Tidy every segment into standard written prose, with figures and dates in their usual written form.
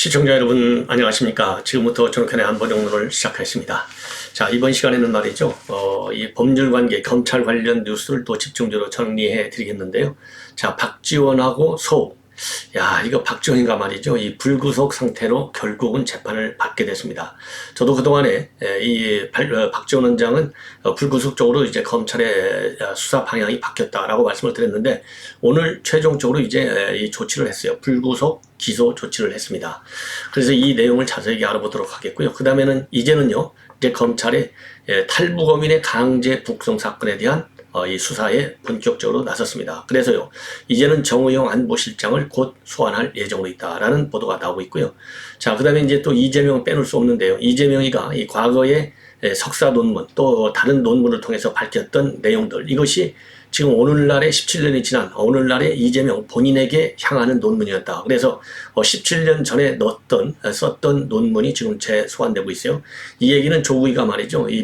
시청자 여러분 안녕하십니까. 지금부터 정권의 안보정론을 시작하겠습니다. 자, 이번 시간에는 말이죠, 이 법률관계 검찰 관련 뉴스를 또 집중적으로 정리해 드리겠는데요. 자, 박지원하고 서욱, 이거 박지원인가 말이죠. 이 불구속 상태로 결국은 재판을 받게 됐습니다. 저도 그동안에 박지원 원장은 불구속 쪽으로 이제 검찰의 수사 방향이 바뀌었다라고 말씀을 드렸는데, 오늘 최종적으로 이제 이 조치를 했어요. 불구속 기소 조치를 했습니다. 그래서 이 내용을 자세히 알아보도록 하겠고요. 그 다음에는 이제는요, 이제 검찰의 탈북어민의 강제 북송 사건에 대한 이 수사에 본격적으로 나섰습니다. 그래서요, 이제는 정의용 안보실장을 곧 소환할 예정으로 있다라는 보도가 나오고 있고요. 자, 그 다음에 이제 또 이재명을 빼놓을 수 없는데요. 이재명이가 이 과거에 석사 논문 또 다른 논문을 통해서 밝혔던 내용들, 이것이 지금 오늘날에 17년이 지난 오늘날에 이재명 본인에게 향하는 논문이었다. 그래서 17년 전에 썼던 논문이 지금 재소환되고 있어요. 이 얘기는 조국이가 말이죠, 이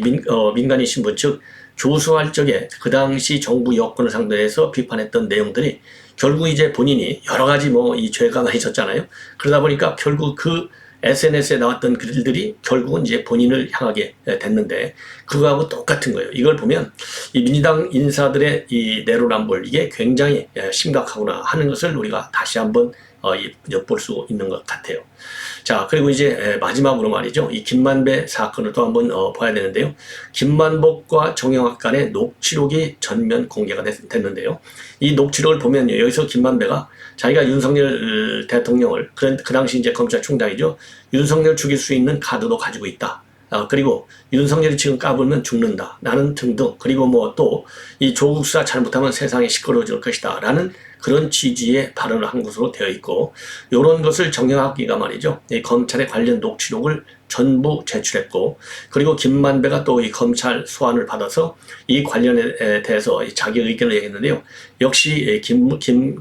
민간인 신분 즉 조수할 적에 그 당시 정부 여권을 상대해서 비판했던 내용들이 결국 이제 본인이 여러 가지 이 죄가 많이 있었잖아요. 그러다 보니까 결국 그 SNS에 나왔던 글들이 결국은 이제 본인을 향하게 됐는데, 그거하고 똑같은 거예요. 이걸 보면 이 민주당 인사들의 이 내로남불, 이게 굉장히 심각하구나 하는 것을 우리가 다시 한번 엿볼 수 있는 것 같아요. 자, 그리고 이제 마지막으로 말이죠, 이 김만배 사건을 또 한번 봐야 되는데요. 김만복과 정영학 간의 녹취록이 전면 공개가 됐는데요. 이 녹취록을 보면요, 여기서 김만배가 자기가 윤석열 대통령을, 그 당시 이제 검찰총장이죠, 윤석열 죽일 수 있는 카드도 가지고 있다. 그리고 윤석열이 지금 까불면 죽는다. 나는 등등. 그리고 또 이 조국 수사 잘못하면 세상이 시끄러워질 것이다. 라는 그런 취지의 발언을 한 것으로 되어 있고, 이런 것을 정영학기가 말이죠, 이 검찰의 관련 녹취록을 전부 제출했고, 그리고 김만배가 또 이 검찰 소환을 받아서 이 관련에 대해서 자기 의견을 얘기했는데요. 역시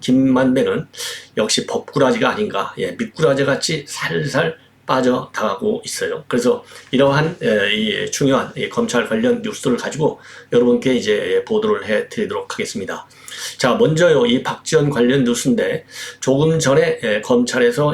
김만배는 역시 법꾸라지가 아닌가, 미꾸라지 같이 살살 빠져나가고 있어요. 그래서 이러한 이 중요한 검찰 관련 뉴스를 가지고 여러분께 이제 보도를 해드리도록 하겠습니다. 자, 먼저요, 이 박지원 관련 뉴스인데 조금 전에 검찰에서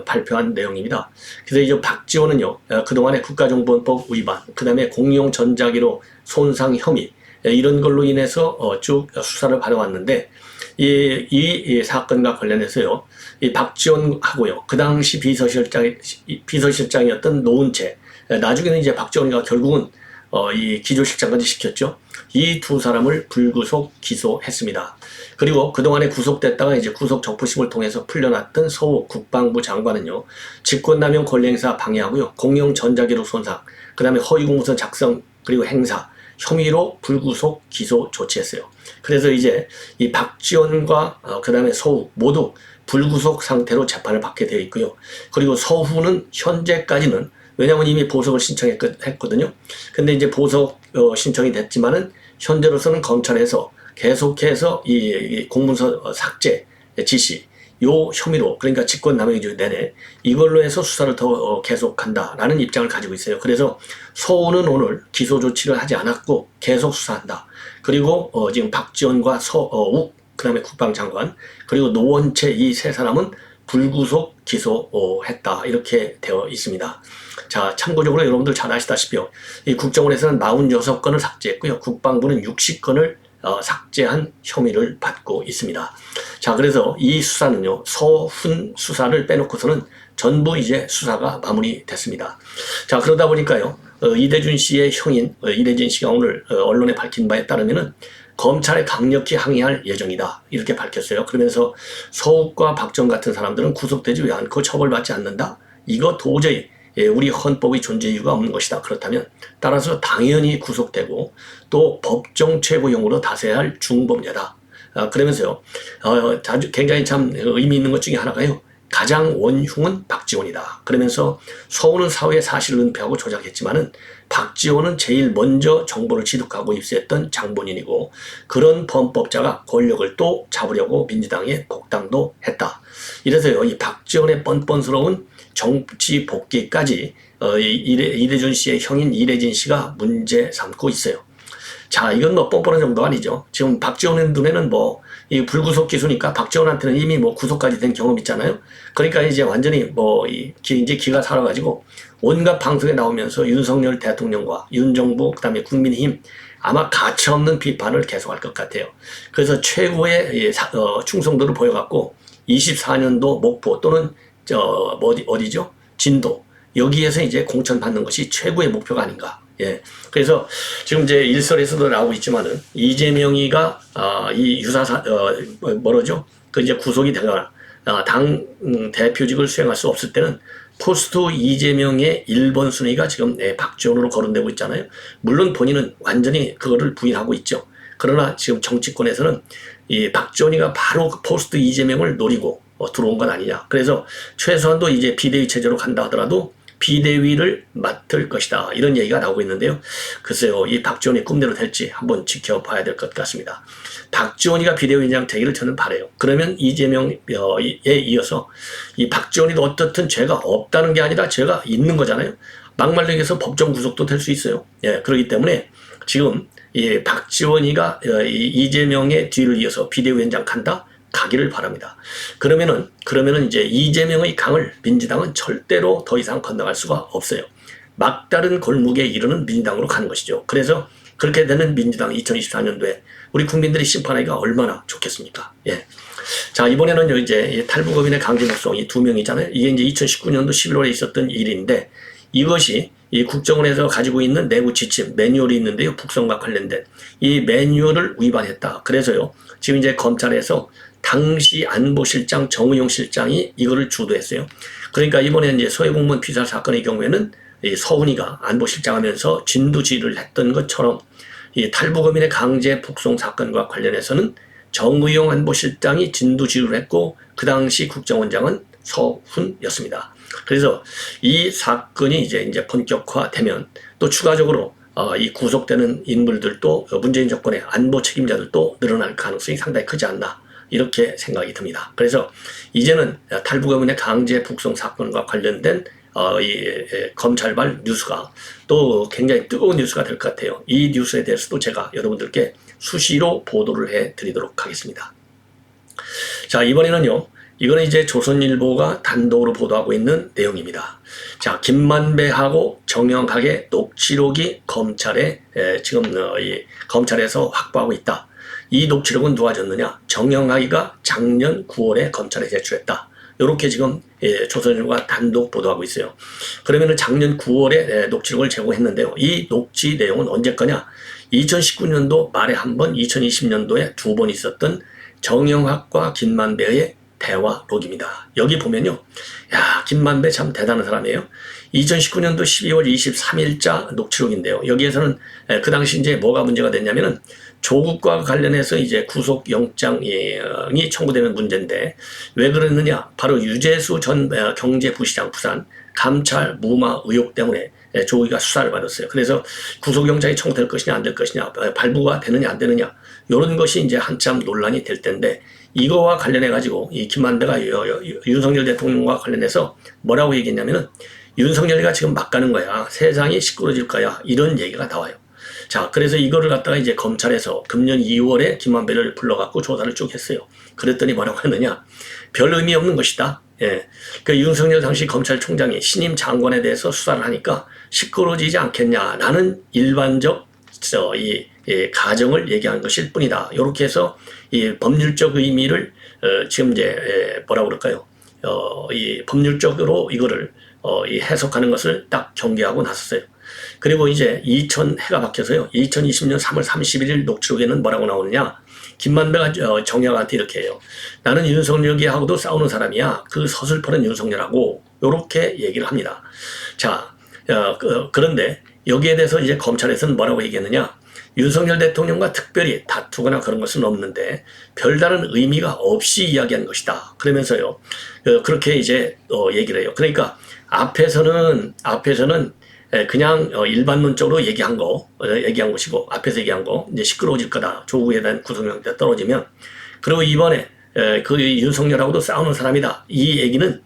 발표한 내용입니다. 그래서 이제 박지원은요, 그동안의 국가정보원법 위반, 그 다음에 공용 전자기로 손상 혐의, 이런 걸로 인해서 쭉 수사를 받아왔는데, 이 사건과 관련해서요, 이 박지원하고요, 그 당시 비서실장이었던 노은채, 나중에는 이제 박지원이가 결국은 이 기조실장까지 시켰죠. 이 두 사람을 불구속 기소했습니다. 그리고 그동안에 구속됐다가 이제 구속 적부심을 통해서 풀려났던 서욱 국방부 장관은요, 직권남용 권리행사 방해하고요, 공용 전자기로 손상, 그 다음에 허위공문서 작성 그리고 행사 혐의로 불구속 기소 조치했어요. 그래서 이제 이 박지원과 그 다음에 서욱 모두 불구속 상태로 재판을 받게 되어 있고요. 그리고 서훈은 현재까지는, 왜냐하면 이미 보석을 신청했거든요. 근데 이제 보석 신청이 됐지만은 현재로서는 검찰에서 계속해서 이 공문서 삭제 지시, 요 혐의로, 그러니까 직권남용이죠, 내내 이걸로 해서 수사를 더 계속한다라는 입장을 가지고 있어요. 그래서 서훈은 오늘 기소 조치를 하지 않았고 계속 수사한다. 그리고 지금 박지원과 서욱, 그 다음에 국방장관, 그리고 노원채, 이 세 사람은 불구속 기소했다, 이렇게 되어 있습니다. 자, 참고적으로 여러분들 잘 아시다시피요, 이 국정원에서는 46건을 삭제했고요, 국방부는 60건을 삭제한 혐의를 받고 있습니다. 자, 그래서 이 수사는요, 서훈 수사를 빼놓고서는 전부 이제 수사가 마무리됐습니다. 자, 그러다 보니까요, 이대준 씨의 형인 이대진 씨가 오늘 언론에 밝힌 바에 따르면은 검찰에 강력히 항의할 예정이다, 이렇게 밝혔어요. 그러면서 서욱과 박정 같은 사람들은 구속되지 않고 처벌받지 않는다. 이거 도저히 우리 헌법의 존재 이유가 없는 것이다. 그렇다면 따라서 당연히 구속되고 또 법정 최고형으로 다세야 할 중범죄다. 그러면서요, 굉장히 참 의미 있는 것 중에 하나가요, 가장 원흉은 박지원이다. 그러면서 서훈은 사후에 사실을 은폐하고 조작했지만은 박지원은 제일 먼저 정보를 취득하고 입수했던 장본인이고, 그런 범법자가 권력을 또 잡으려고 민주당에 복당도 했다. 이래서요, 이 박지원의 뻔뻔스러운 정치 복귀까지 이대준 씨의 형인 이대진 씨가 문제 삼고 있어요. 자, 이건 뻔뻔한 정도가 아니죠. 지금 박지원의 눈에는 이 불구속 기수니까 박지원한테는 이미 뭐 구속까지 된 경험 있잖아요. 그러니까 이제 완전히 뭐 이제 기가 살아가지고 온갖 방송에 나오면서 윤석열 대통령과 윤정부 그다음에 국민의힘 아마 가차없는 비판을 계속할 것 같아요. 그래서 최고의 충성도를 보여갖고 24년도 목포 또는 어디죠? 진도 여기에서 이제 공천받는 것이 최고의 목표가 아닌가. 예. 그래서 지금 이제 일설에서도 나오고 있지만은 이재명이가 이 뭐라죠? 그 이제 구속이 되거나 당 대표직을 수행할 수 없을 때는 포스트 이재명의 1번 순위가 지금 박지원으로 거론되고 있잖아요. 물론 본인은 완전히 그거를 부인하고 있죠. 그러나 지금 정치권에서는 이 박지원이가 바로 그 포스트 이재명을 노리고 들어온 건 아니냐. 그래서 최소한도 이제 비대위 체제로 간다 하더라도 비대위를 맡을 것이다. 이런 얘기가 나오고 있는데요. 글쎄요, 이 박지원이 꿈대로 될지 한번 지켜봐야 될 것 같습니다. 박지원이가 비대위원장 되기를 저는 바라요. 그러면 이재명에 이어서 이 박지원이도 어떻든 죄가 없다는 게 아니라 죄가 있는 거잖아요. 막말로 해서 법정 구속도 될 수 있어요. 예, 그렇기 때문에 지금 이 박지원이가 이재명의 뒤를 이어서 비대위원장 간다? 가기를 바랍니다. 그러면은 이제 이재명의 강을 민주당은 절대로 더 이상 건너갈 수가 없어요. 막다른 골목에 이르는 민주당으로 가는 것이죠. 그래서 그렇게 되는 민주당 2024년도에 우리 국민들이 심판하기가 얼마나 좋겠습니까? 예. 자, 이번에는 이제 탈북어민의 강제 북송이 2명이잖아요. 이게 이제 2019년도 11월에 있었던 일인데 이것이 이 국정원에서 가지고 있는 내부 지침, 매뉴얼이 있는데요. 북송과 관련된 이 매뉴얼을 위반했다. 그래서요. 지금 이제 검찰에서 당시 안보실장 정의용 실장이 이거를 주도했어요. 그러니까 이번에 이제 서해공무원 피살 사건의 경우에는 이 서훈이가 안보실장 하면서 진두지휘를 했던 것처럼 이 탈북어민의 강제 북송 사건과 관련해서는 정의용 안보실장이 진두지휘를 했고 그 당시 국정원장은 서훈이었습니다. 그래서 이 사건이 이제 본격화되면 또 추가적으로 이 구속되는 인물들도 문재인 정권의 안보 책임자들도 늘어날 가능성이 상당히 크지 않나. 이렇게 생각이 듭니다. 그래서 이제는 탈북어민의 강제 북송 사건과 관련된 검찰발 뉴스가 또 굉장히 뜨거운 뉴스가 될 것 같아요. 이 뉴스에 대해서도 제가 여러분들께 수시로 보도를 해드리도록 하겠습니다. 자, 이번에는요. 이거는 이제 조선일보가 단독으로 보도하고 있는 내용입니다. 자, 김만배하고 정영학의 녹취록이 검찰에 지금 검찰에서 확보하고 있다. 이 녹취록은 누가 줬느냐? 정영학이가 작년 9월에 검찰에 제출했다. 이렇게 지금 조선일보가 단독 보도하고 있어요. 그러면은 작년 9월에 녹취록을 제공했는데요. 이 녹취 내용은 언제 거냐? 2019년도 말에 한 번, 2020년도에 2번 있었던 정영학과 김만배의 대화록입니다. 여기 보면요. 야, 김만배 참 대단한 사람이에요. 2019년도 12월 23일자 녹취록인데요. 여기에서는 그 당시 이제 뭐가 문제가 됐냐면은 조국과 관련해서 이제 구속영장이 청구되는 문제인데 왜 그랬느냐? 바로 유재수 전 경제부시장 부산 감찰 무마 의혹 때문에 조국이가 수사를 받았어요. 그래서 구속영장이 청구될 것이냐 안 될 것이냐, 발부가 되느냐 안 되느냐 이런 것이 이제 한참 논란이 될 텐데 이거와 관련해 가지고 이 김만배가 윤석열 대통령과 관련해서 뭐라고 얘기했냐면은 윤석열이가 지금 막 가는 거야. 세상이 시끄러질 거야. 이런 얘기가 나와요. 자, 그래서 이거를 갖다가 이제 검찰에서 금년 2월에 김만배를 불러갖고 조사를 쭉 했어요. 그랬더니 뭐라고 했느냐? 별 의미 없는 것이다. 예. 그 윤석열 당시 검찰총장이 신임 장관에 대해서 수사를 하니까 시끄러지지 않겠냐라는 일반적 가정을 얘기한 것일 뿐이다. 이렇게 해서 이 법률적 의미를 지금 이제 뭐라고 그럴까요? 이 법률적으로 이거를 이 해석하는 것을 딱 경계하고 나섰어요. 그리고 이제 해가 바뀌어서요. 2020년 3월 31일 녹취록에는 뭐라고 나오느냐? 김만배가 정영한테 이렇게 해요. 나는 윤석열하고도 싸우는 사람이야. 그 서슬퍼는 윤석열하고 이렇게 얘기를 합니다. 자, 그런데 여기에 대해서 이제 검찰에서는 뭐라고 얘기했느냐? 윤석열 대통령과 특별히 다투거나 그런 것은 없는데 별다른 의미가 없이 이야기한 것이다. 그러면서요. 그렇게 이제 얘기를 해요. 그러니까 앞에서는 그냥 일반론적으로 얘기한 것이고 앞에서 얘기한 거 이제 시끄러워질 거다. 조국에 대한 구속영장 떨어지면 그리고 이번에 그 윤석열하고도 싸우는 사람이다. 이 얘기는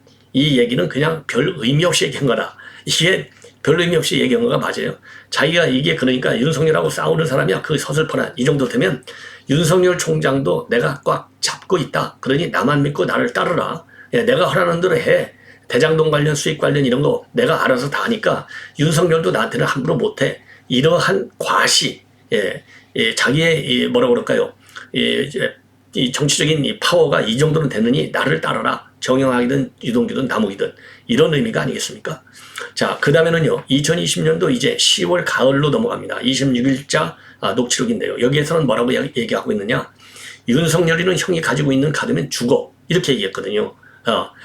그냥 별 의미 없이 얘기한 거다. 이게 별 의미 없이 얘기한 거가 맞아요. 자기가 이게 그러니까 윤석열하고 싸우는 사람이야. 그 서슬퍼나 이 정도 되면 윤석열 총장도 내가 꽉 잡고 있다. 그러니 나만 믿고 나를 따르라. 예, 내가 하라는 대로 해. 대장동 관련 수익 관련 이런 거 내가 알아서 다 하니까 윤석열도 나한테는 함부로 못해. 이러한 과시, 자기의 뭐라 그럴까요? 이 정치적인 이 파워가 이 정도는 되느니 나를 따라라. 정영학이든 유동규든 남욱이든 이런 의미가 아니겠습니까? 자, 그 다음에는요. 2020년도 이제 10월 가을로 넘어갑니다. 26일자 녹취록인데요. 여기에서는 뭐라고 얘기하고 있느냐? 윤석열이는 형이 가지고 있는 카드면 죽어. 이렇게 얘기했거든요.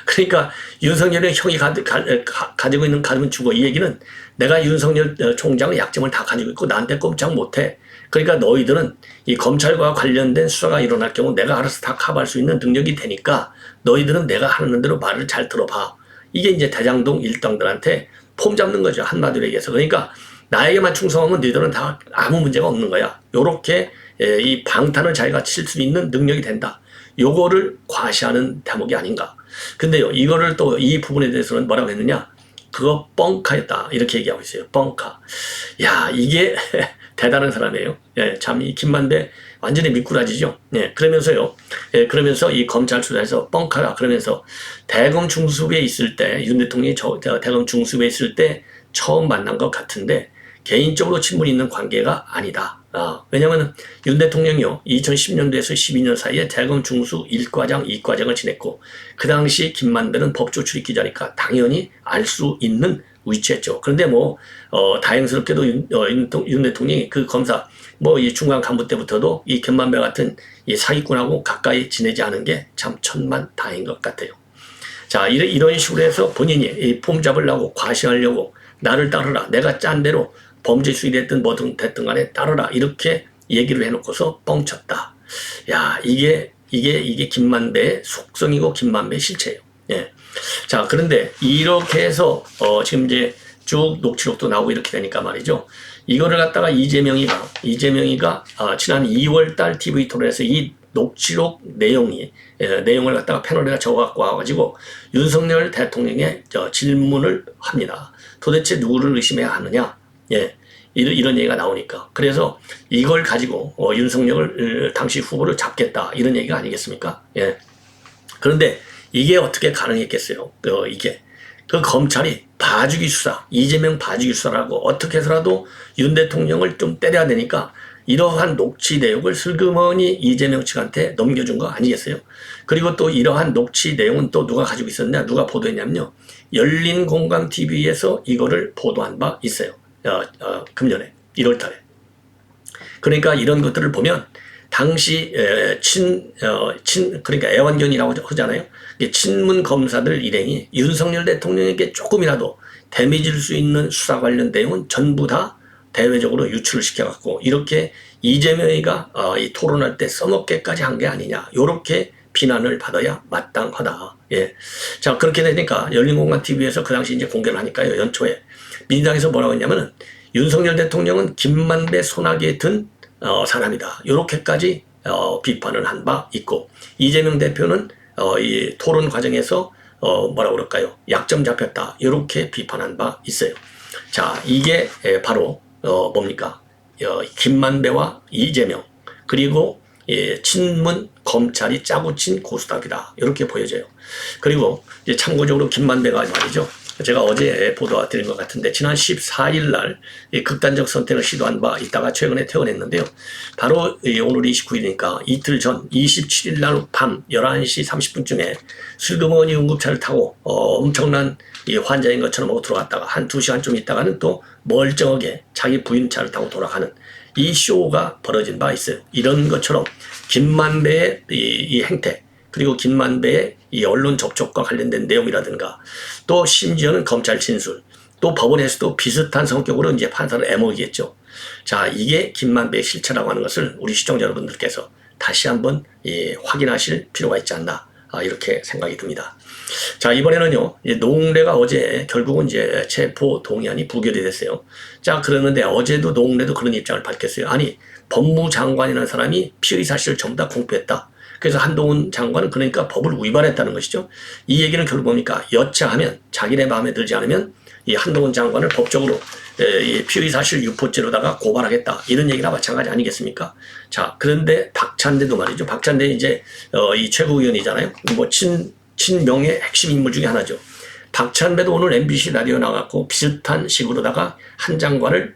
그러니까 윤석열은 형이 가지고 있는 카드면 죽어. 이 얘기는 내가 윤석열 총장의 약점을 다 가지고 있고 나한테 꼼짝 못해. 그러니까 너희들은 이 검찰과 관련된 수사가 일어날 경우 내가 알아서 다 커버할 수 있는 능력이 되니까 너희들은 내가 하는 대로 말을 잘 들어봐. 이게 이제 대장동 일당들한테 폼 잡는 거죠. 한마디로 얘기해서. 그러니까 나에게만 충성하면 너희들은 다 아무 문제가 없는 거야. 요렇게 이 방탄을 자기가 칠 수 있는 능력이 된다. 요거를 과시하는 대목이 아닌가. 근데요, 이거를 또 이 부분에 대해서는 뭐라고 했느냐? 그거 뻥카였다. 이렇게 얘기하고 있어요. 뻥카. 야, 이게 대단한 사람이에요. 예, 참, 이 김만배 완전히 미꾸라지죠. 예, 그러면서요, 그러면서 이 검찰 수사에서 뻥카라. 그러면서 대검 중수부에 있을 때, 윤 대통령이 대검 중수부에 있을 때 처음 만난 것 같은데, 개인적으로 친분이 있는 관계가 아니다. 왜냐면 윤 대통령이요, 2010년도에서 12년 사이에 대검 중수 1과장, 2과장을 지냈고, 그 당시 김만배는 법조 출입기자니까 당연히 알 수 있는 위치였죠. 그런데 다행스럽게도 윤 대통령이 그 검사, 이 중간 간부 때부터도 이 김만배 같은 이 사기꾼하고 가까이 지내지 않은 게 참 천만 다행인 것 같아요. 자, 이런 식으로 해서 본인이 이 폼 잡으려고 과시하려고 나를 따르라. 내가 짠 대로 범죄 수익됐든 뭐든 됐든 간에 따르라. 이렇게 얘기를 해놓고서 뻥쳤다. 야, 이게 김만배의 속성이고 김만배의 실체예요. 예. 자, 그런데 이렇게 해서 지금 이제 쭉 녹취록도 나오고 이렇게 되니까 말이죠. 이거를 갖다가 이재명이가 지난 2월달 TV 토론에서 이 녹취록 내용을 갖다가 패널에다 적어갖고 와가지고 윤석열 대통령의 질문을 합니다. 도대체 누구를 의심해야 하느냐? 예, 이런 얘기가 나오니까. 그래서 이걸 가지고 윤석열을 당시 후보를 잡겠다 이런 얘기가 아니겠습니까? 예. 그런데 이게 어떻게 가능했겠어요? 이게 그 검찰이 봐주기 수사, 이재명 봐주기 수사라고 어떻게 해서라도 윤 대통령을 좀 때려야 되니까 이러한 녹취 내용을 슬그머니 이재명 측한테 넘겨준 거 아니겠어요? 그리고 또 이러한 녹취 내용은 또 누가 가지고 있었냐, 누가 보도했냐면요, 열린공감TV에서 이거를 보도한 바 있어요. 금년에 1월 달에. 그러니까 이런 것들을 보면 당시 그러니까 애완견이라고 하잖아요. 친문 검사들 일행이 윤석열 대통령에게 조금이라도 데미지를 수 있는 수사 관련 내용은 전부 다 대외적으로 유출을 시켜갖고 이렇게 이재명이가 이 토론할 때 써먹게까지 한 게 아니냐, 요렇게 비난을 받아야 마땅하다. 예. 자, 그렇게 되니까 열린공감TV에서 그 당시 이제 공개를 하니까요, 연초에 민주당에서 뭐라고 했냐면은 윤석열 대통령은 김만배 손아귀에 든 사람이다. 요렇게까지 비판을 한 바 있고, 이재명 대표는 이 토론 과정에서 뭐라고 그럴까요? 약점 잡혔다. 요렇게 비판한 바 있어요. 자, 이게 바로 뭡니까? 김만배와 이재명, 그리고 친문 검찰이 짜고 친 고스톱이다. 이렇게 보여져요. 그리고 이제 참고적으로 김만배가 말이죠, 제가 어제 보도 드린 것 같은데 지난 14일 날 극단적 선택을 시도한 바 있다가 최근에 퇴원했는데요. 바로 오늘 29일이니까 이틀 전 27일 날 밤 11시 30분쯤에 슬그머니 응급차를 타고 엄청난 환자인 것처럼 하고 들어갔다가 한 2시간 좀 있다가는 또 멀쩡하게 자기 부인 차를 타고 돌아가는 이 쇼가 벌어진 바 있어요. 이런 것처럼 김만배의 이 행태, 그리고 김만배의 이 언론 접촉과 관련된 내용이라든가, 또 심지어는 검찰 진술, 또 법원에서도 비슷한 성격으로 이제 판사를 애먹이겠죠. 자, 이게 김만배의 실체라고 하는 것을 우리 시청자 여러분들께서 다시 한번 확인하실 필요가 있지 않나, 이렇게 생각이 듭니다. 자, 이번에는요, 노웅래가 어제 결국은 이제 체포 동의안이 부결이 됐어요. 자, 그러는데 어제도 노웅래도 그런 입장을 밝혔어요. 아니, 법무장관이라는 사람이 피의 사실을 전부 다 공표했다. 그래서 한동훈 장관은 그러니까 법을 위반했다는 것이죠. 이 얘기는 결국 뭡니까? 여차하면, 자기네 마음에 들지 않으면 이 한동훈 장관을 법적으로 이 피의사실 유포죄로다가 고발하겠다 이런 얘기나 마찬가지 아니겠습니까? 자, 그런데 박찬대도 말이죠. 박찬대 이제 이 최고위원이잖아요. 뭐 친명의 핵심 인물 중에 하나죠. 박찬대도 오늘 MBC 라디오 나갔고 비슷한 식으로다가 한 장관을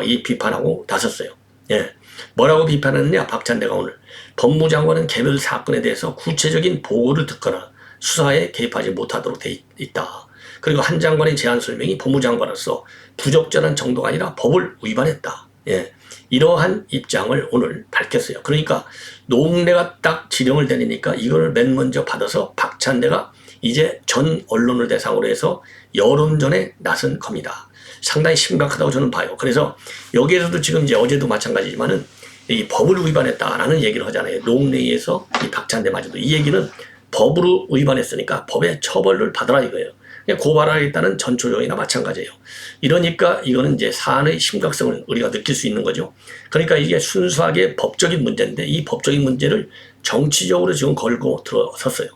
이 비판하고 나섰어요. 예. 뭐라고 비판했느냐? 박찬대가 오늘 법무장관은 개별 사건에 대해서 구체적인 보고를 듣거나 수사에 개입하지 못하도록 돼 있다. 그리고 한 장관의 제안 설명이 법무장관으로서 부적절한 정도가 아니라 법을 위반했다. 예. 이러한 입장을 오늘 밝혔어요. 그러니까 노웅래가 딱 지령을 내리니까 이걸 맨 먼저 받아서 박찬대가 이제 전 언론을 대상으로 해서 여론전에 나선 겁니다. 상당히 심각하다고 저는 봐요. 그래서 여기에서도 지금 이제 어제도 마찬가지지만은 이 법을 위반했다라는 얘기를 하잖아요. 노웅래에서 이 박찬대마저도 이 얘기는 법으로 위반했으니까 법의 처벌을 받으라 이거예요. 고발하겠다는 전초조이나 마찬가지예요. 이러니까 이거는 이제 사안의 심각성을 우리가 느낄 수 있는 거죠. 그러니까 이게 순수하게 법적인 문제인데 이 법적인 문제를 정치적으로 지금 걸고 들어섰어요.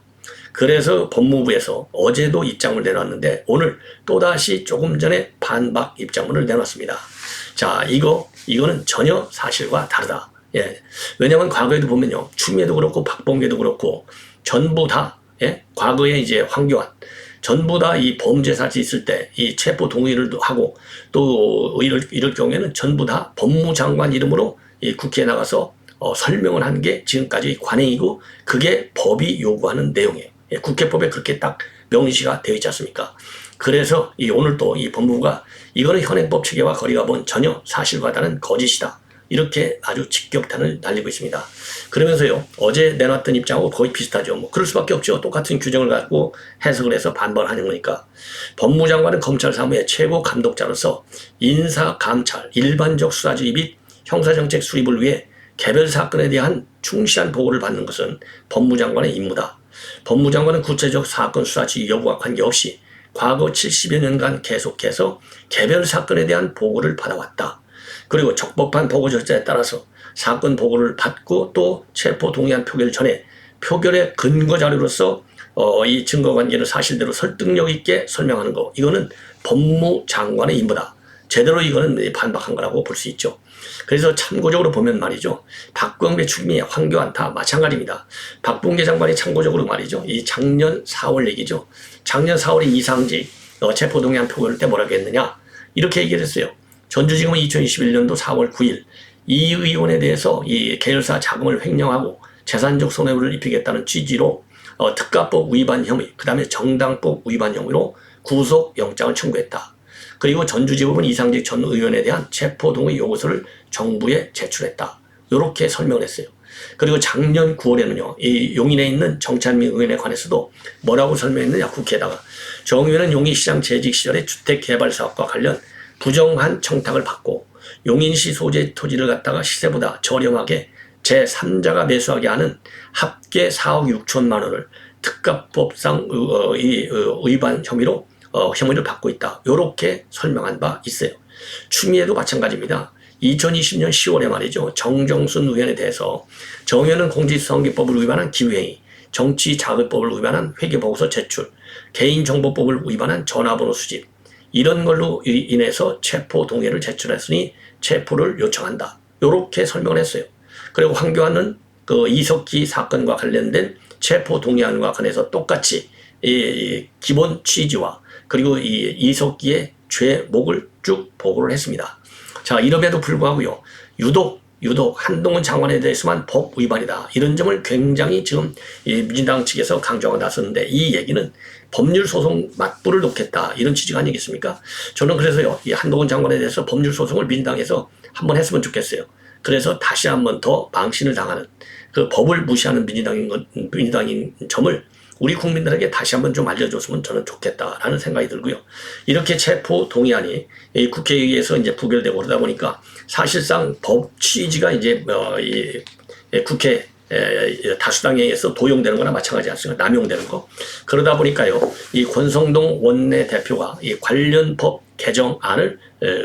그래서 법무부에서 어제도 입장을 내놨는데 오늘 또다시 조금 전에 반박 입장문을 내놨습니다. 자, 이거는 전혀 사실과 다르다. 예. 왜냐하면 과거에도 보면요. 추미애도 그렇고 박범계도 그렇고 전부 다 과거에 이제 황교안 전부 다 이 범죄 사실이 있을 때 이 체포 동의를 하고 또 이럴 경우에는 전부 다 법무장관 이름으로 이 국회에 나가서 설명을 한 게 지금까지 관행이고 그게 법이 요구하는 내용이에요. 국회법에 그렇게 딱 명시가 되어 있지 않습니까? 그래서 오늘 또 이 법무부가 이거는 현행법 체계와 거리가 먼 전혀 사실과 다른 거짓이다. 이렇게 아주 직격탄을 날리고 있습니다. 그러면서요, 어제 내놨던 입장하고 거의 비슷하죠. 뭐, 그럴 수밖에 없죠. 똑같은 규정을 갖고 해석을 해서 반발을 하는 거니까. 법무장관은 검찰 사무의 최고 감독자로서 인사, 감찰, 일반적 수사주의 및 형사정책 수립을 위해 개별 사건에 대한 충실한 보고를 받는 것은 법무장관의 임무다. 법무장관은 구체적 사건 수사 지휘 여부와 관계없이 과거 70여 년간 계속해서 개별 사건에 대한 보고를 받아왔다. 그리고 적법한 보고 절차에 따라서 사건 보고를 받고 또 체포 동의안 표결 전에 표결의 근거 자료로서 이 증거관계를 사실대로 설득력 있게 설명하는 거. 이거는 법무장관의 임무다. 제대로 이거는 반박한 거라고 볼 수 있죠. 그래서 참고적으로 보면 말이죠. 박범계, 추미애, 황교안 다 마찬가지입니다. 박범계 장관이 참고적으로 말이죠. 이 작년 4월 얘기죠. 작년 4월에 이상직 체포동의안 표결 때 뭐라고 했느냐. 이렇게 얘기를 했어요. 전주지검은 2021년도 4월 9일 이 의원에 대해서 이 계열사 자금을 횡령하고 재산적 손해를 입히겠다는 취지로 특가법 위반 혐의, 그 다음에 정당법 위반 혐의로 구속영장을 청구했다. 그리고 전주지법은 이상직 전 의원에 대한 체포동의 요구서를 정부에 제출했다. 이렇게 설명을 했어요. 그리고 작년 9월에는요. 이 용인에 있는 정찬민 의원에 관해서도 뭐라고 설명했느냐. 국회에다가 정 의원은 용인시장 재직 시절에 주택개발사업과 관련 부정한 청탁을 받고 용인시 소재 토지를 갖다가 시세보다 저렴하게 제3자가 매수하게 하는 합계 4억 6천만 원을 특가법상 위반 혐의로 혐의를 받고 있다. 이렇게 설명한 바 있어요. 추미애도 마찬가지입니다. 2020년 10월에 말이죠. 정정순 의원에 대해서 정 의원은 공직선거법을 위반한 기부행위, 정치자금법을 위반한 회계보고서 제출, 개인정보법을 위반한 전화번호 수집, 이런 걸로 인해서 체포 동의를 제출했으니 체포를 요청한다. 이렇게 설명을 했어요. 그리고 황교안은 그 이석기 사건과 관련된 체포 동의안과 관해서 똑같이 이 기본 취지와 그리고 이 이석기의 죄목을 쭉 보고를 했습니다. 자, 이럼에도 불구하고요. 유독 한동훈 장관에 대해서만 법 위반이다. 이런 점을 굉장히 지금 민주당 측에서 강조하고 나섰는데 이 얘기는 법률 소송 맞불을 놓겠다. 이런 취지가 아니겠습니까? 저는 그래서요. 이 한동훈 장관에 대해서 법률 소송을 민주당에서 한번 했으면 좋겠어요. 그래서 다시 한번 더 망신을 당하는 그 법을 무시하는 민주당인 점을 우리 국민들에게 다시 한번 좀 알려줬으면 저는 좋겠다라는 생각이 들고요. 이렇게 체포 동의안이 국회에서 이제 부결되고 그러다 보니까 사실상 법 취지가 이제 국회 다수당에 의해서 도용되는 거나 마찬가지 않습니까? 남용되는 거. 그러다 보니까요, 이 권성동 원내대표가 이 관련 법 개정안을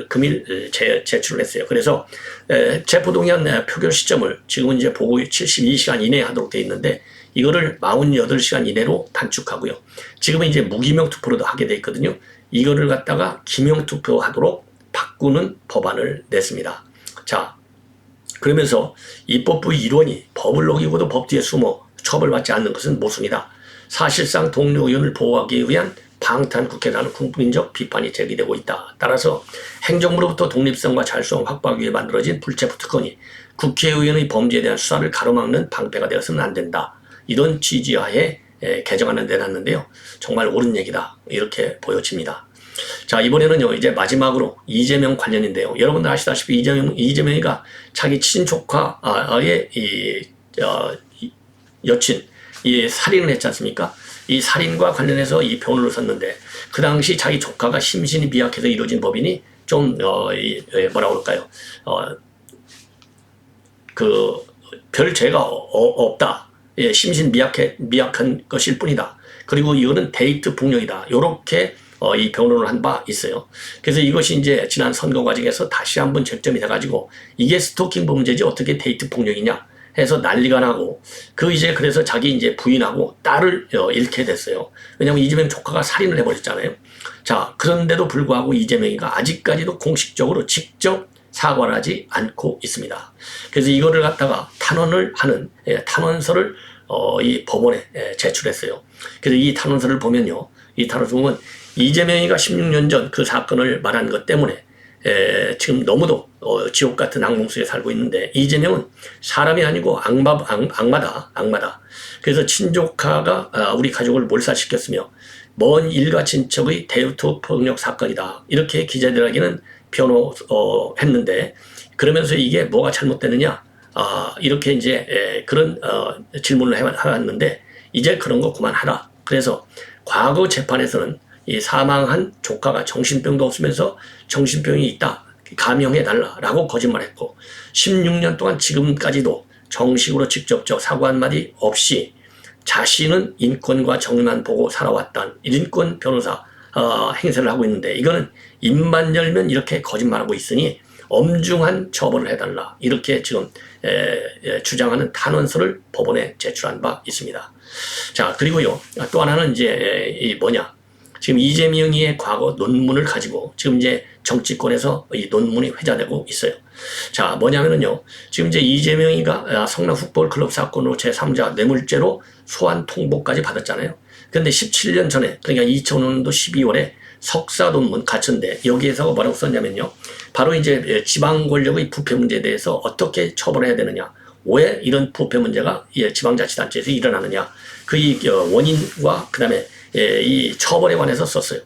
금일 제출을 했어요. 그래서 체포동의안 표결 시점을 지금은 이제 보고 72시간 이내에 하도록 되어 있는데 이거를 48시간 이내로 단축하고요. 지금은 이제 무기명 투표로도 하게 돼 있거든요. 이거를 갖다가 기명 투표하도록 바꾸는 법안을 냈습니다. 자, 그러면서 입법부 일원이 법을 어기고도 법 뒤에 숨어 처벌받지 않는 것은 모순이다. 사실상 동료 의원을 보호하기 위한 방탄국회라는 국민적 비판이 제기되고 있다. 따라서 행정부로부터 독립성과 자율성을 확보하기 위해 만들어진 불체포 특권이 국회의원의 범죄에 대한 수사를 가로막는 방패가 되어서는 안 된다. 이런 취지하에 개정안을 내놨는데요. 정말 옳은 얘기다. 이렇게 보여집니다. 자, 이번에는요, 이제 마지막으로 이재명 관련인데요. 여러분들 아시다시피 이재명이가 자기 친조카의 여친, 살인을 했지 않습니까? 이 살인과 관련해서 이 변호를 섰는데, 그 당시 자기 조카가 심신이 미약해서 이루어진 법인이 좀, 뭐라 그럴까요? 별 죄가 없다. 심신 미약한 것일 뿐이다. 그리고 이거는 데이트 폭력이다. 요렇게 이 변호를 한 바 있어요. 그래서 이것이 이제 지난 선거 과정에서 다시 한번 쟁점이 돼가지고 이게 스토킹 범죄지 어떻게 데이트 폭력이냐 해서 난리가 나고 그래서 자기 이제 부인하고 딸을 잃게 됐어요. 왜냐하면 이재명 조카가 살인을 해버렸잖아요. 자, 그런데도 불구하고 이재명이가 아직까지도 공식적으로 직접 사과를 하지 않고 있습니다. 그래서 이거를 갖다가 탄원을 하는 탄원서를 이 법원에 제출했어요. 그래서 이 탄원서를 보면요. 이 탄원서 보면 이재명이가 16년 전 그 사건을 말한 것 때문에 지금 너무도 지옥 같은 악몽 속에 살고 있는데 이재명은 사람이 아니고 악마다. 그래서 친조카가 우리 가족을 몰살시켰으며 먼 일가 친척의 데이트 폭력 사건이다. 이렇게 기자들에게는 변호했는데 그러면서 이게 뭐가 잘못되느냐? 이렇게 이제 그런 질문을 해왔는데 이제 그런 거 그만하라. 그래서 과거 재판에서는 이 사망한 조카가 정신병도 없으면서 정신병이 있다. 감형해달라라고 거짓말했고 16년 동안 지금까지도 정식으로 직접적 사과 한마디 없이 자신은 인권과 정의만 보고 살아왔다는 인권 변호사 행세를 하고 있는데 이거는 입만 열면 이렇게 거짓말하고 있으니 엄중한 처벌을 해달라 이렇게 지금 주장하는 탄원서를 법원에 제출한 바 있습니다. 자, 그리고요 또 하나는 이제 지금 이재명이의 과거 논문을 가지고 지금 이제 정치권에서 이 논문이 회자되고 있어요. 자, 뭐냐면은요, 지금 이제 이재명이가 성남 풋볼 클럽 사건으로 제3자 뇌물죄로 소환 통보까지 받았잖아요. 그런데 17년 전에, 그러니까 2005년도 12월에 석사 논문 갖춘데 여기에서 뭐라고 썼냐면요. 바로 이제 지방 권력의 부패 문제에 대해서 어떻게 처벌해야 되느냐. 왜 이런 부패 문제가 지방자치단체에서 일어나느냐. 그 원인과 그 다음에 이 처벌에 관해서 썼어요.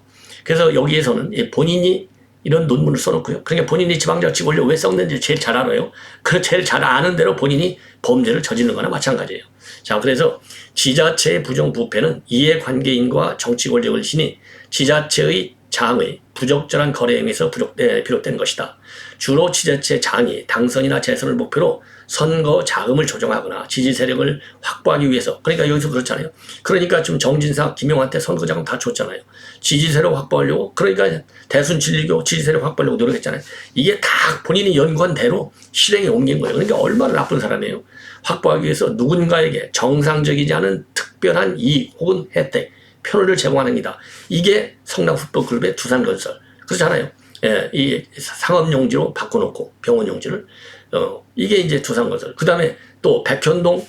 그래서 여기에서는 본인이 이런 논문을 써놓고요. 그러니까 본인이 지방자치 권력 왜 썼는지 제일 잘 알아요. 그 제일 잘 아는 대로 본인이 범죄를 저지른 거나 마찬가지예요. 자, 그래서 지자체의 부정부패는 이해관계인과 정치 권력을 지니 지자체의 장의 부적절한 거래 행위에서 비롯된 것이다. 주로 지자체 장이 당선이나 재선을 목표로 선거 자금을 조정하거나 지지 세력을 확보하기 위해서 그러니까 여기서 그렇잖아요. 그러니까 지금 정진상, 김용한테 선거 자금 다 줬잖아요. 지지 세력 확보하려고 그러니까 대순 진리교 지지 세력 확보하려고 노력했잖아요. 이게 다 본인이 연구한 대로 실행에 옮긴 거예요. 그러니까 얼마나 나쁜 사람이에요. 확보하기 위해서 누군가에게 정상적이지 않은 특별한 이익 혹은 혜택 편의를 제공하는 이다. 이게 성남 풋볼클럽의 두산건설 그렇잖아요. 이 상업용지로 바꿔놓고 병원 용지를 이게 이제 두산건설. 그 다음에 또 백현동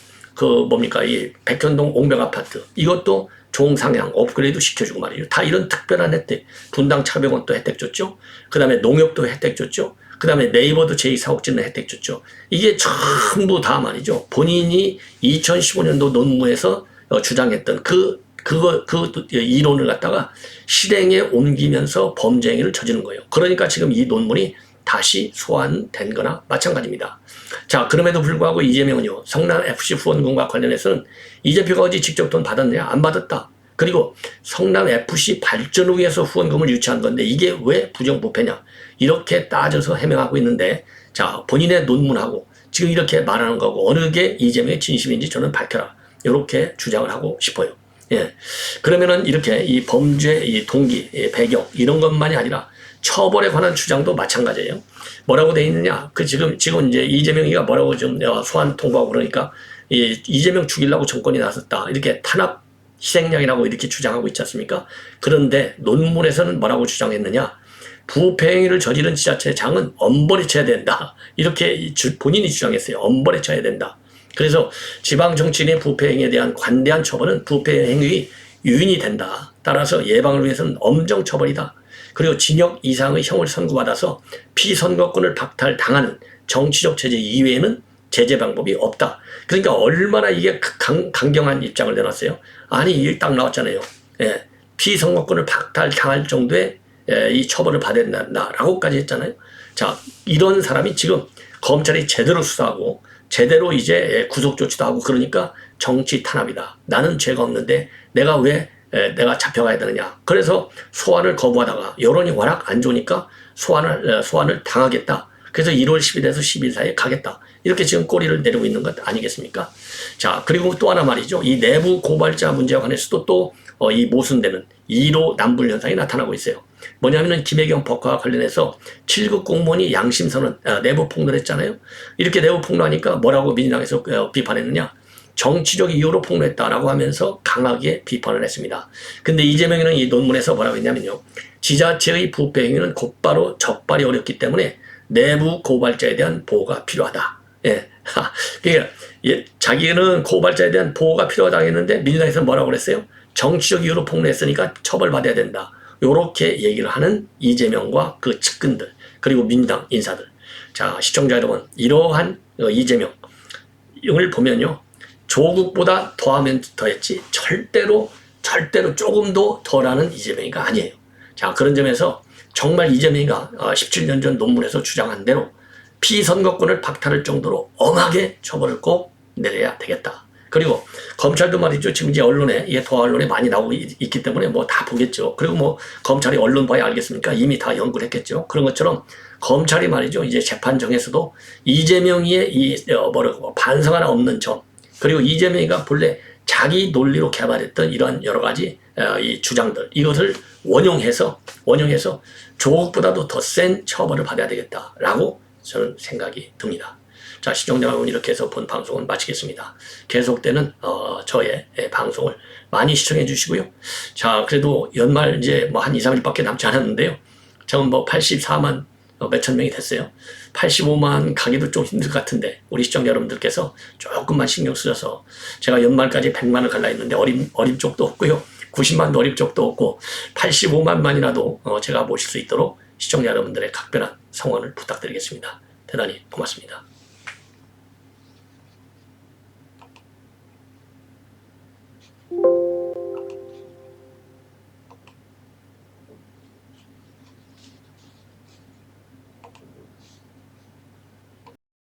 이 백현동 옹벽 아파트 이것도 종상향 업그레이드 시켜주고 말이에요. 다 이런 특별한 혜택. 분당 1,500원 또 혜택 줬죠. 그 다음에 농협도 혜택 줬죠. 그 다음에 네이버도 제2사옥 짓는 혜택 줬죠. 이게 전부 다 말이죠. 본인이 2015년도 논문에서 주장했던 그 이론을 갖다가 실행에 옮기면서 범죄 행위를 저지른 거예요. 그러니까 지금 이 논문이 다시 소환된 거나 마찬가지입니다. 자, 그럼에도 불구하고 이재명은요, 성남 FC 후원금과 관련해서는 이 대표가 어디 직접 돈 받았느냐? 안 받았다. 그리고 성남 FC 발전을 위해서 후원금을 유치한 건데 이게 왜 부정부패냐? 이렇게 따져서 해명하고 있는데 자, 본인의 논문하고 지금 이렇게 말하는 거고 어느 게 이재명의 진심인지 저는 밝혀라. 이렇게 주장을 하고 싶어요. 그러면은 이렇게 이 범죄, 이 동기, 배경 이런 것만이 아니라 처벌에 관한 주장도 마찬가지예요. 뭐라고 돼 있느냐? 지금 이제 이재명이가 뭐라고 좀 소환 통보하고 그러니까 이재명 죽이려고 정권이 나섰다. 이렇게 탄압 희생양이라고 이렇게 주장하고 있지 않습니까? 그런데 논문에서는 뭐라고 주장했느냐? 부패행위를 저지른 지자체장은 엄벌에 쳐야 된다. 이렇게 본인이 주장했어요. 엄벌에 쳐야 된다. 그래서 지방정치인의 부패행위에 대한 관대한 처벌은 부패행위 유인이 된다. 따라서 예방을 위해서는 엄정 처벌이다. 그리고 징역 이상의 형을 선고받아서 피선거권을 박탈당하는 정치적 제재 이외에는 제재 방법이 없다. 그러니까 얼마나 이게 강경한 입장을 내놨어요. 아니 일당 나왔잖아요. 예, 피선거권을 박탈당할 정도의 이 처벌을 받아야 된다라고까지 했잖아요. 자, 이런 사람이 지금 검찰이 제대로 수사하고 제대로 이제 구속 조치도 하고 그러니까 정치 탄압이다. 나는 죄가 없는데 내가 잡혀가야 되느냐. 그래서 소환을 거부하다가 여론이 워낙 안 좋으니까 소환을 당하겠다. 그래서 1월 10일에서 10일 사이에 가겠다. 이렇게 지금 꼬리를 내리고 있는 것 아니겠습니까? 자, 그리고 또 하나 말이죠. 이 내부 고발자 문제와 관해서도 또 이 모순되는 2로 남불 현상이 나타나고 있어요. 뭐냐면은 김혜경 법과와 관련해서 7급 공무원이 양심선언, 내부 폭로했잖아요. 이렇게 내부 폭로하니까 뭐라고 민주당에서 비판했느냐? 정치적 이유로 폭로했다라고 하면서 강하게 비판을 했습니다. 근데 이재명이는 이 논문에서 뭐라고 했냐면요. 지자체의 부패 행위는 곧바로 적발이 어렵기 때문에 내부 고발자에 대한 보호가 필요하다. 예. 그러니까 자기는 고발자에 대한 보호가 필요하다고 했는데 민주당에서 뭐라고 그랬어요? 정치적 이유로 폭로했으니까 처벌받아야 된다. 요렇게 얘기를 하는 이재명과 그 측근들 그리고 민주당 인사들. 자, 시청자 여러분, 이러한 이재명을 보면요. 조국보다 더하면 더했지 절대로 조금도 덜하는 이재명이가 아니에요. 자, 그런 점에서 정말 이재명이가 17년 전 논문에서 주장한 대로 피선거권을 박탈할 정도로 엄하게 처벌을 꼭 내려야 되겠다. 그리고 검찰도 말이죠. 지금 이제 언론에, 더 언론에 많이 나오고 있기 때문에 뭐 다 보겠죠. 그리고 뭐 검찰이 언론 봐야 알겠습니까? 이미 다 연구를 했겠죠. 그런 것처럼 검찰이 말이죠. 이제 재판정에서도 이재명의 반성 하나 없는 점, 그리고 이재명이가 본래 자기 논리로 개발했던 이러한 여러 가지 이 주장들, 이것을 원용해서 조국보다도 더 센 처벌을 받아야 되겠다라고 저는 생각이 듭니다. 자, 시청자 여러분, 이렇게 해서 본 방송은 마치겠습니다. 계속되는 저의 방송을 많이 시청해 주시고요. 자, 그래도 연말 이제 뭐 한 2, 3일밖에 남지 않았는데요. 저는 뭐 84만 몇천 명이 됐어요. 85만 가기도 좀 힘들 것 같은데 우리 시청자 여러분들께서 조금만 신경 쓰셔서, 제가 연말까지 100만을 갈라 했는데 어림 쪽도 없고요. 90만도 어림 쪽도 없고 85만만이라도 제가 모실 수 있도록 시청자 여러분들의 각별한 성원을 부탁드리겠습니다. 대단히 고맙습니다.